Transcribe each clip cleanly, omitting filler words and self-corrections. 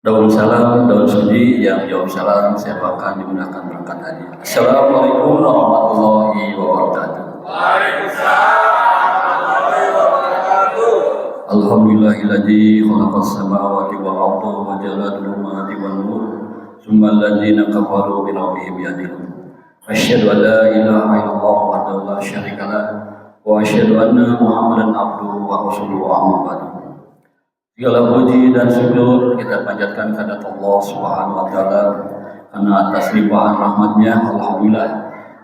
Daun salam, daun suji yang jawab salam, saya akan dimudahkan berangkat haji. Assalamualaikum warahmatullahi wabarakatuh. Alhamdulillahilladzi khalaqas samawati wal arda wa ja'ala dhulumati wan nur, tsumma alladzina kafaru bi rabbihim ya'dilun. Asyhadu an la ilaha illallah wahdahu la syarika lah wa asyhadu anna Muhammadan abduhu wa rasuluhu amma ba'du. Segala puji dan syukur kita panjatkan kepada Allah Subhanahu wa taala karena atas limpahan rahmatnya. Alhamdulillah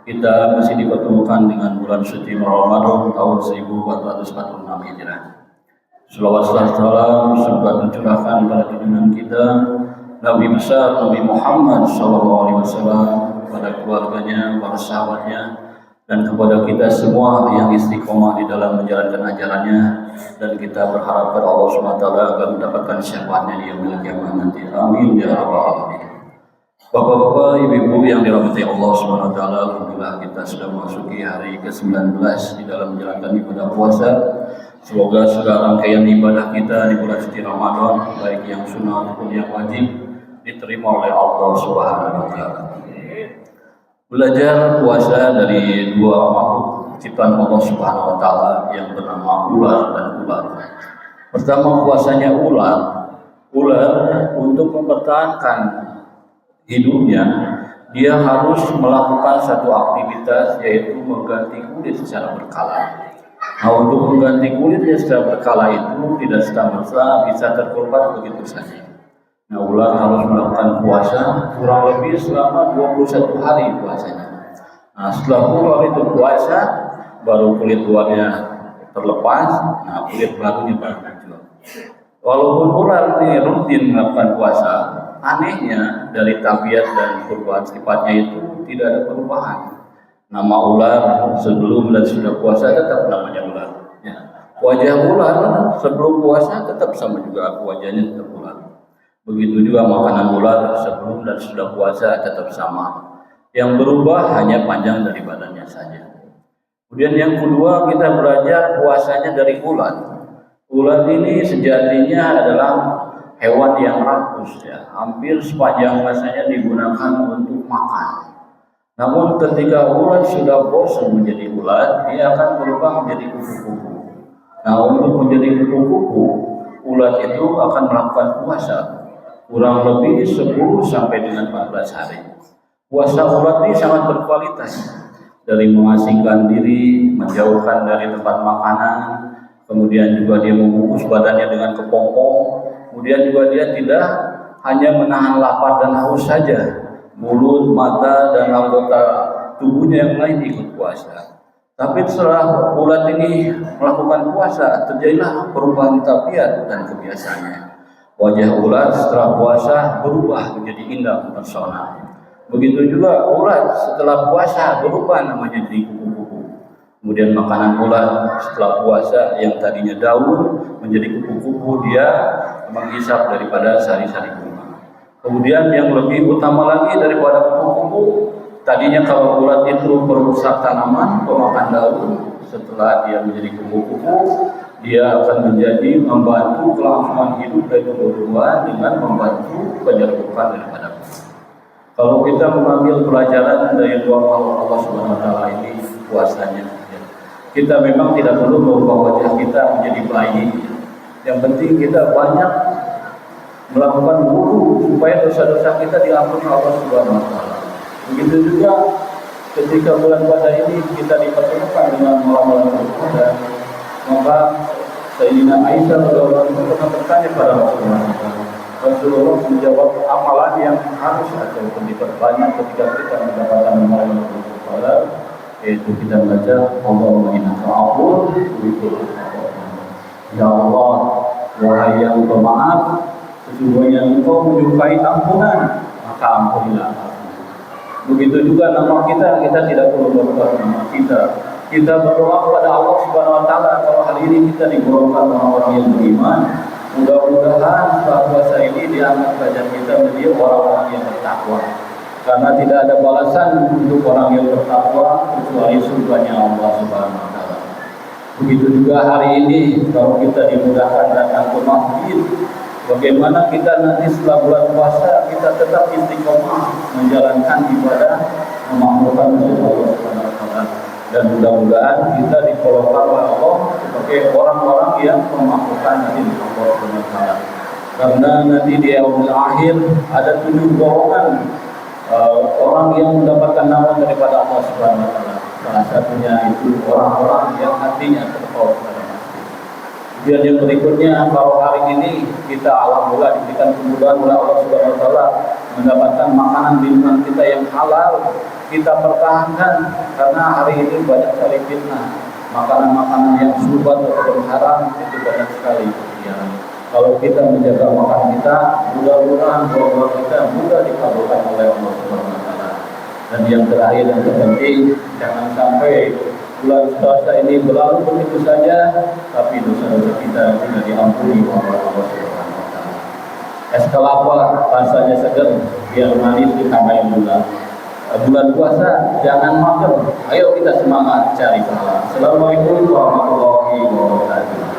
kita masih dipertemukan dengan bulan suci Ramadan tahun 1446 Hijriah. Shalawat salam semoga tercurahkan pada junjungan kita Nabi besar Nabi Muhammad sallallahu alaihi wasallam, kepada keluarganya, para sahabatnya, dan kepada kita semua yang istiqomah di dalam menjalankan ajarannya, dan kita berharap kepada Allah SWT agar mendapatkan syafaatnya di yaumil qiyamah nanti. Amin ya rabbal alamin. Bapak-bapak, ibu-ibu yang dirahmati Allah SWT, alhamdulillah kita sudah memasuki hari ke-19 di dalam menjalankan ibadah puasa. Semoga segala rangkaian ibadah kita di bulan suci Ramadan, baik yang sunnah maupun yang wajib, diterima oleh Allah Subhanahu wa taala. Belajar puasa dari dua makhluk ciptaan Allah Subhanahu wa taala yang bernama ular dan ular. Pertama, puasanya ular untuk mempertahankan hidupnya, dia harus melakukan satu aktivitas, yaitu mengganti kulit secara berkala. Nah, untuk mengganti kulitnya secara berkala itu tidak serta-merta bisa terkorban begitu saja. Nah, ular harus melakukan puasa kurang lebih selama 21 hari puasanya. Nah, setelah ular itu puasa, baru kulit luarnya terlepas, nah kulit barunya baru muncul. Walaupun ular ini rutin melakukan puasa, anehnya dari tabiat dan perubahan sifatnya itu tidak ada perubahan. Nama ular sebelum dan sudah puasa tetap namanya ular. Ya. Wajah ular sebelum puasa tetap sama juga, wajahnya tetap ular. Begitu juga makanan ular sebelum dan sudah puasa tetap sama. Yang berubah hanya panjang dari badannya saja. Kemudian yang kedua, kita belajar puasanya dari ular. Ular ini sejatinya adalah hewan yang rakus, ya. Hampir sepanjang masanya digunakan untuk makan. Namun ketika ular sudah bosan menjadi ular, dia akan berubah menjadi kupu-kupu. Nah, untuk menjadi kupu-kupu, ular itu akan melakukan puasa kurang lebih 10 sampai dengan 14 hari. Puasa ular ini sangat berkualitas, dari mengasingkan diri, menjauhkan dari tempat makanan, kemudian juga dia membungkus badannya dengan kepompong, kemudian juga dia tidak hanya menahan lapar dan haus saja, mulut, mata, dan anggota tubuhnya yang lain ikut puasa. Tapi setelah ular ini melakukan puasa, terjadilah perubahan tabiat dan kebiasaannya. Wajah ular setelah puasa berubah menjadi indah pesona. Begitu juga ular setelah puasa berubah namanya jadi kupu-kupu. Kemudian makanan ular setelah puasa yang tadinya daun menjadi kupu-kupu, dia menghisap daripada sari-sari bunga. Kemudian yang lebih utama lagi daripada kupu-kupu, tadinya kalau ulat itu perusak tanaman, pemakan daun, setelah dia menjadi kupu-kupu, dia akan menjadi membantu kelangsungan hidup dari tumbuh-tumbuhan dengan membantu penyerbukan daripada bunga. Kalau kita mengambil pelajaran dari dua makhluk Allah Subhanahu wa taala ini puasanya, ya, kita memang tidak perlu merubah wajah kita menjadi bayi. Yang penting kita banyak melakukan wudu supaya dosa-dosa kita diampuni Allah Subhanahu wa taala. Begitu juga ketika bulan puasa ini kita dipertemukan dengan malam-malam berpuasa, maka Sayyidina Aisyah radhiyallahu anha pernah bertanya pada Rasulullah. Rasulullah menjawab amalan yang harus atau diperbanyak ketika kita mendapatkan malam berpuasa, yaitu kita baca Allahumma innaka afuwwun tuhibbul afwa. Ya Allah, wahai yang pemaaf, sesungguhnya engkau menyukai ampunan, maka ampunilah aku. Begitu juga nama kita tidak perlu berubah nama kita. Kita berdoa kepada Allah Subhanahu wa taala kalau hari ini kita digolongkan orang-orang yang beriman. Mudah-mudahan setelah puasa ini diangkat derajat kita menjadi orang-orang yang bertakwa. Karena tidak ada balasan untuk orang yang bertakwa kecuali surganya Allah Subhanahu wa taala. Begitu juga hari ini kalau kita dimudahkan datang ke masjid. Bagaimana kita nanti setelah bulan puasa kita tetap istiqomah menjalankan ibadah memakmurkan masjid Allah Subhanahu wa taala. Dan mudah-mudahan kita dikolokkan oleh Allah sebagai orang-orang yang memakmurkan masjid Allah Subhanahu wa taala. Karena nanti di yaumul akhir ada 7 golongan orang yang mendapatkan naungan daripada Allah Subhanahu wa taala. Salah satunya itu orang-orang yang hatinya terpaut pada masjid. Kemudian yang berikutnya, kalau hari ini kita alhamdulillah diberikan kemudahan oleh Allah Subhanahu wa taala mendapatkan makanan minuman kita yang halal, kita pertahankan karena hari ini banyak sekali fitnah. Makanan-makanan yang syubhat atau haram itu banyak sekali. Ya. Kalau kita menjaga makan kita, mudah-mudahan doa kita mudah dikabulkan oleh Allah Subhanahu wa taala. Dan yang terakhir dan terpenting, jangan sampai bulan puasa ini berlalu begitu saja, tapi dosa-dosa kita tidak diampuni oleh Allah Subhanahu wa taala. Es kelapa rasanya segar, biar manis ditambahin gula. Bulan puasa jangan mager. Ayo kita semangat cari pahala. Assalamualaikum warahmatullahi wabarakatuh.